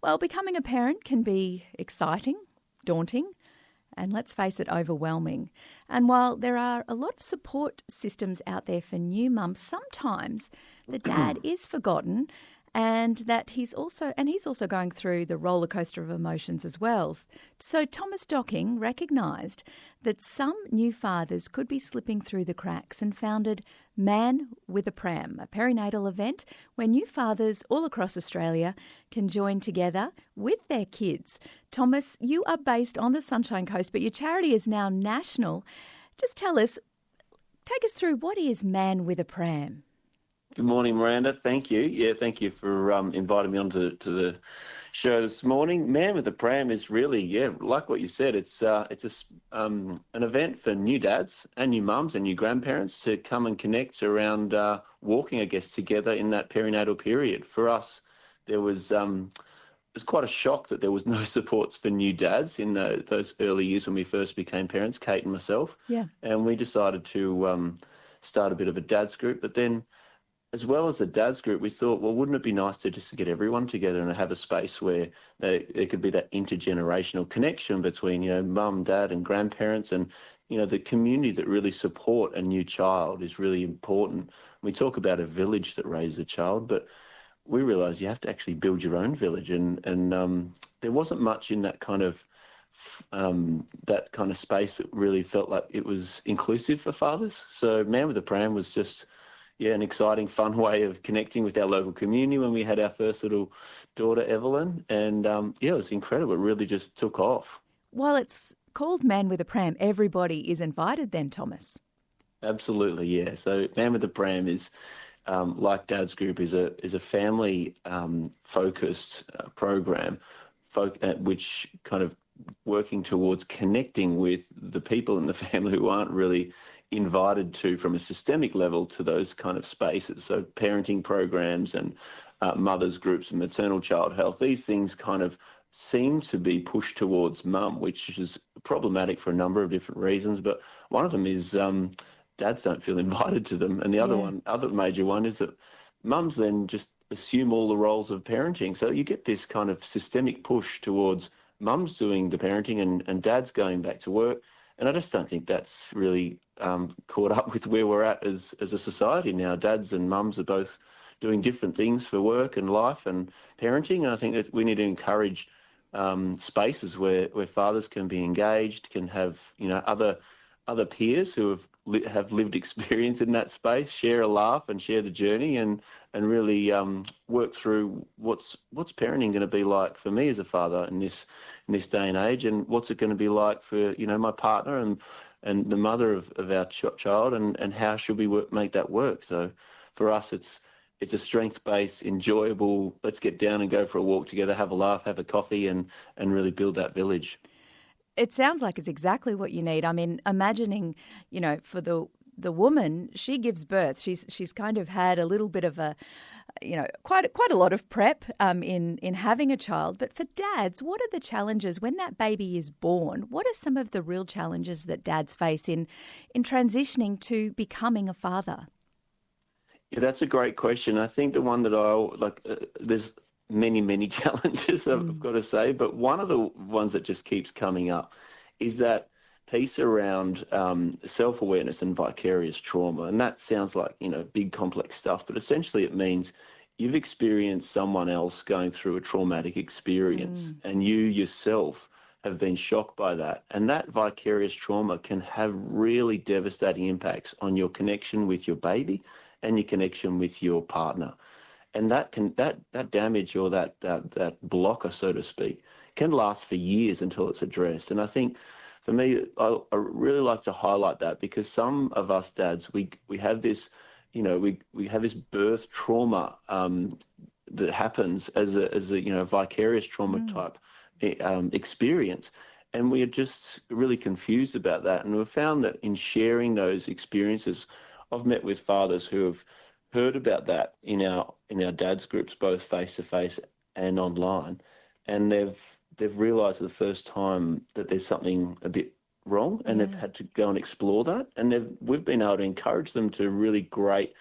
Well, becoming a parent can be exciting, daunting, and let's face it, overwhelming. And while there are a lot of support systems out there for new mums, sometimes the dad is forgotten and that he's also going through the roller coaster of emotions as well. So Thomas Docking recognised that some new fathers could be slipping through the cracks and founded Man with a Pram, a perinatal event where new fathers all across Australia can join together with their kids. Thomas, you are based on the Sunshine Coast, but your charity is now national. Just take us through, what is Man with a Pram? Good morning, Miranda. Thank you. Yeah, thank you for inviting me on to the show this morning. Man with a Pram is really, like what you said, it's an event for new dads and new mums and new grandparents to come and connect around walking, I guess, together in that perinatal period. For us, it was quite a shock that there was no supports for new dads in those early years when we first became parents, Kate and myself. Yeah. And we decided to start a bit of a dads group, but then, as well as the dads group, we thought, well, wouldn't it be nice to just get everyone together and have a space where there could be that intergenerational connection between, mum, dad and grandparents, and, the community that really support a new child is really important. We talk about a village that raises a child, but we realise you have to actually build your own village, and there wasn't much in that kind of space that really felt like it was inclusive for fathers. So Man with a Pram was just an exciting, fun way of connecting with our local community when we had our first little daughter, Evelyn. And, it was incredible. It really just took off. Well, it's called Man with a Pram. Everybody is invited then, Thomas. Absolutely, yeah. So Man with a Pram is, like Dad's Group, is a family focused program which kind of working towards connecting with the people in the family who aren't really invited to, from a systemic level, to those kind of spaces. So parenting programs and mothers groups and maternal child health, these things kind of seem to be pushed towards mum, which is problematic for a number of different reasons. But one of them is dads don't feel invited to them. And the other major one is that mums then just assume all the roles of parenting. So you get this kind of systemic push towards mums doing the parenting and dads going back to work. And I just don't think that's really caught up with where we're at as a society now. Dads and mums are both doing different things for work and life and parenting. And I think that we need to encourage spaces where fathers can be engaged, can have other peers who have lived experience in that space, share a laugh and share the journey, and really work through what's parenting going to be like for me as a father in this day and age, and what's it going to be like for my partner and the mother of our child, and how should we make that work. So for us, it's a strengths-based, enjoyable, let's get down and go for a walk together, have a laugh, have a coffee, and really build that village. It sounds like it's exactly what you need. I mean, imagining, for the woman, she gives birth. She's kind of had a little bit of a, quite a lot of prep in having a child. But for dads, what are the challenges when that baby is born? What are some of the real challenges that dads face in transitioning to becoming a father? Yeah, that's a great question. I think the one that there's many challenges, I've got to say, but one of the ones that just keeps coming up is that piece around self-awareness and vicarious trauma. And that sounds like, big complex stuff, but essentially it means you've experienced someone else going through a traumatic experience and you yourself have been shocked by that. And that vicarious trauma can have really devastating impacts on your connection with your baby and your connection with your partner. And that damage, or that blocker, so to speak, can last for years until it's addressed. And I think for me, I really like to highlight that, because some of us dads, we have this, we have this birth trauma that happens as a vicarious trauma type experience. And we are just really confused about that. And we've found that in sharing those experiences, I've met with fathers who have heard about that in our dads groups, both face to face and online, and they've realised for the first time that there's something a bit wrong, and they've had to go and explore that, and we've been able to encourage them to really great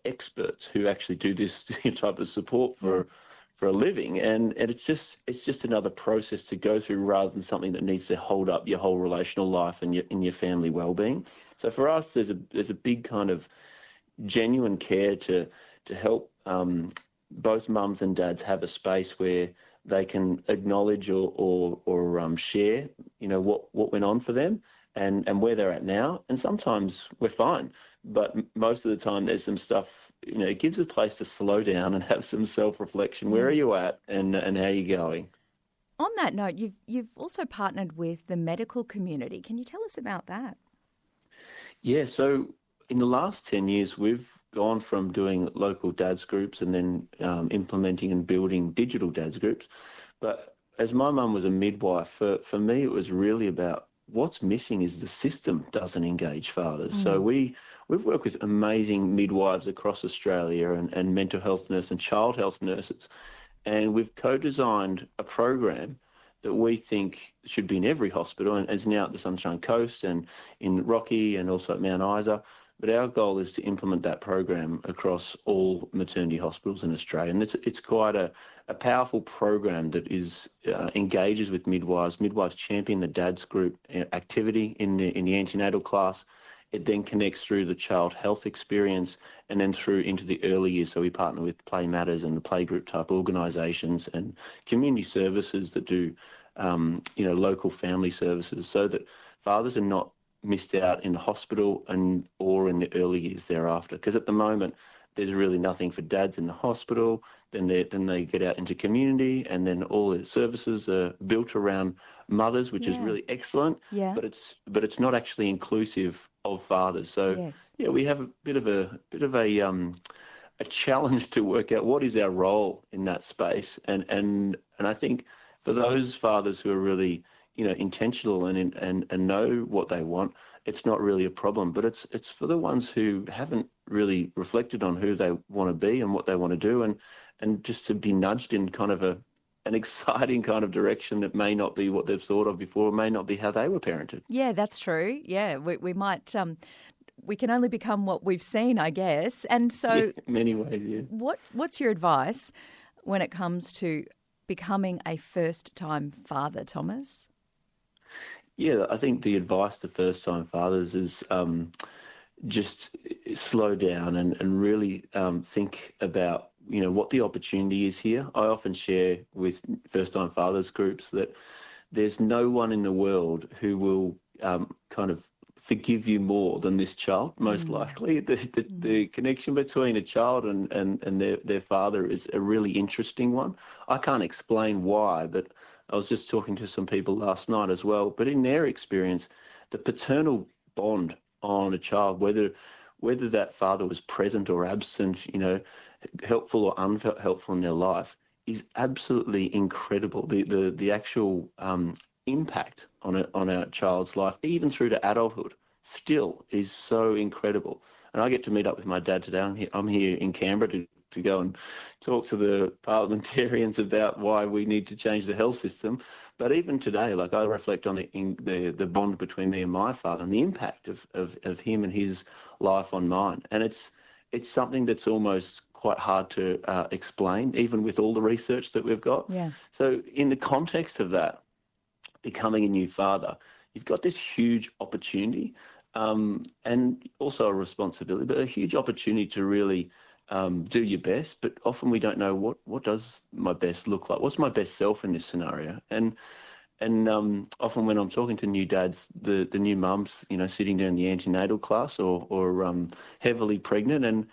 experts who actually do this type of support for for a living, and it's just another process to go through rather than something that needs to hold up your whole relational life and your family well-being. So for us, there's a big kind of genuine care to help both mums and dads have a space where they can acknowledge or share, what went on for them and where they're at now. And sometimes we're fine, but most of the time there's some stuff, it gives a place to slow down and have some self-reflection. Where are you at and how are you going? On that note, you've also partnered with the medical community. Can you tell us about that? Yeah, so in the last 10 years, we've gone from doing local dads groups and then implementing and building digital dads groups. But as my mum was a midwife, for me, it was really about what's missing is the system doesn't engage fathers. So we've worked with amazing midwives across Australia and mental health nurses and child health nurses. And we've co-designed a program that we think should be in every hospital, and is now at the Sunshine Coast and in Rocky and also at Mount Isa. But our goal is to implement that program across all maternity hospitals in Australia. And it's quite a powerful program that engages with midwives. Midwives champion the dads group activity in the antenatal class. It then connects through the child health experience and then through into the early years. So we partner with Play Matters and the playgroup type organisations and community services that do, local family services, so that fathers are not missed out in the hospital or in the early years thereafter. Because at the moment, there's really nothing for dads in the hospital. Then they get out into community, and then all the services are built around mothers, which is really excellent. Yeah. But it's not actually inclusive of fathers. So we have a bit of a challenge to work out what is our role in that space. And I think for those fathers who are really intentional and know what they want, it's not really a problem. But it's for the ones who haven't really reflected on who they want to be and what they want to do, and just to be nudged in kind of an exciting kind of direction that may not be what they've thought of before, may not be how they were parented. Yeah, that's true. Yeah, we might. We can only become what we've seen, I guess. And so, in many ways, yeah. What's your advice when it comes to becoming a first-time father, Thomas? Yeah, I think the advice to first-time fathers is just slow down and really think about, what the opportunity is here. I often share with first-time fathers groups that there's no one in the world who will kind of forgive you more than this child, most likely. The connection between a child and their father is a really interesting one. I can't explain why, but I was just talking to some people last night as well. But in their experience, the paternal bond on a child, whether that father was present or absent, helpful or unhelpful in their life, is absolutely incredible. The actual impact on a child's life, even through to adulthood, still is so incredible. And I get to meet up with my dad today. I'm here in Canberra to go and talk to the parliamentarians about why we need to change the health system. But even today, I reflect on the bond between me and my father and the impact of him and his life on mine. And it's something that's almost quite hard to explain, even with all the research that we've got. Yeah. So in the context of that, becoming a new father, you've got this huge opportunity and also a responsibility, but a huge opportunity to really do your best. But often we don't know what does my best look like? What's my best self in this scenario? And often when I'm talking to new dads, the new mums, sitting there in the antenatal class or heavily pregnant,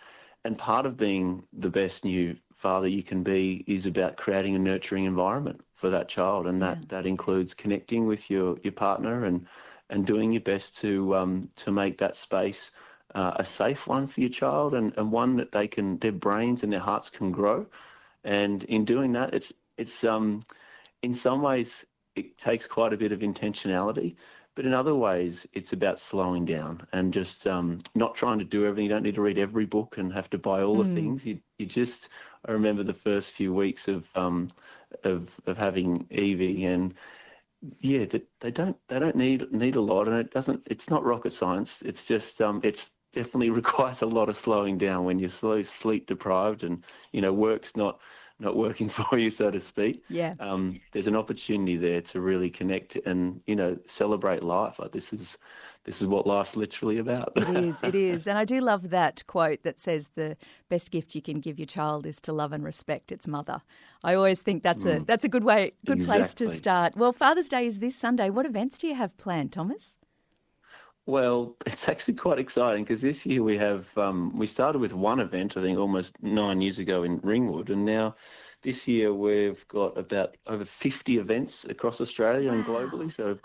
and part of being the best new father you can be is about creating a nurturing environment for that child, and that includes connecting with your partner and doing your best to make that space a safe one for your child and one that their brains and their hearts can grow. And in doing that, it's in some ways it takes quite a bit of intentionality, but in other ways it's about slowing down and just not trying to do everything. You don't need to read every book and have to buy all the things. You just, I remember the first few weeks of having Evie, and they don't need a lot, and it's not rocket science. It's just it's definitely requires a lot of slowing down when you're sleep deprived, and work's not not working for you, so to speak. Yeah. There's an opportunity there to really connect and, celebrate life. Like this is what life's literally about. It is, it is. And I do love that quote that says the best gift you can give your child is to love and respect its mother. I always think that's a good place to Exactly. start. Well, Father's Day is this Sunday. What events do you have planned, Thomas? Well, it's actually quite exciting because this year we started with one event, I think almost 9 years ago in Ringwood, and now this year we've got about over 50 events across Australia and Wow. globally. So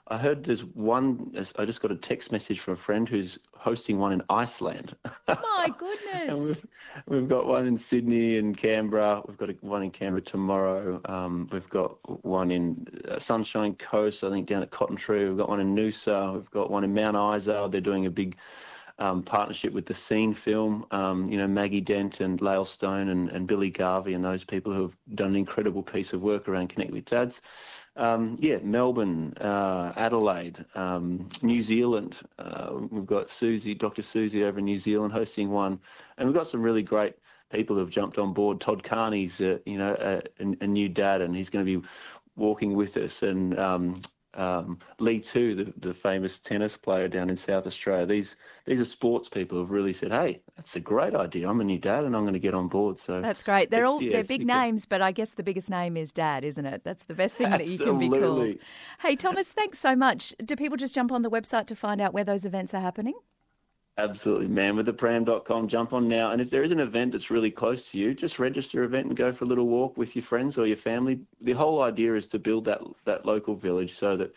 I heard there's one, I just got a text message from a friend who's hosting one in Iceland. My And goodness. we've got one in Sydney and Canberra. We've got one in Canberra tomorrow. We've got one in Sunshine Coast, I think down at Cotton Tree. We've got one in Noosa. We've got one in Mount Isa. They're doing a big partnership with the Scene film. Maggie Dent and Lael Stone and Billy Garvey and those people who have done an incredible piece of work around Connect with Dads. Melbourne, Adelaide, New Zealand. We've got Dr. Susie over in New Zealand hosting one. And we've got some really great people who've jumped on board. Todd Carney's, a new dad, and he's going to be walking with us. And Lee Tu, the famous tennis player down in South Australia. These are sports people who've really said, hey, that's a great idea. I'm a new dad and I'm going to get on board. So That's great. They're big become... names, but I guess the biggest name is Dad, isn't it? That's the best thing that you can be called. Absolutely. Hey, Thomas, thanks so much. Do people just jump on the website to find out where those events are happening? Absolutely, manwiththepram.com. Jump on now. And if there is an event that's really close to you, just register an event and go for a little walk with your friends or your family. The whole idea is to build that local village so that,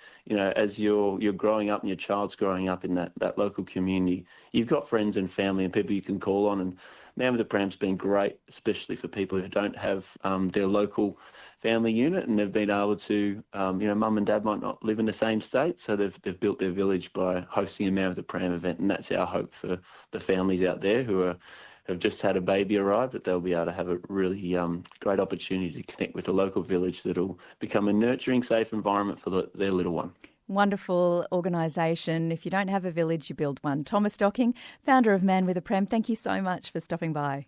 as you're growing up and your child's growing up in that local community, you've got friends and family and people you can call on. And Man with the Pram's been great, especially for people who don't have their local family unit and they've been able to, mum and dad might not live in the same state, so they've built their village by hosting a Man with a Pram event, and that's our hope for the families out there who have just had a baby arrive, that they'll be able to have a really great opportunity to connect with a local village that'll become a nurturing, safe environment for their little one. Wonderful organisation. If you don't have a village, you build one. Thomas Docking, founder of Man with a Pram, thank you so much for stopping by.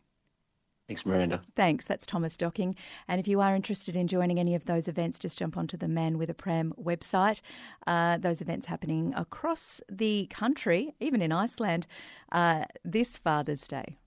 Thanks, Miranda. Thanks. That's Thomas Docking. And if you are interested in joining any of those events, just jump onto the Man with a Pram website. Those events happening across the country, even in Iceland, this Father's Day.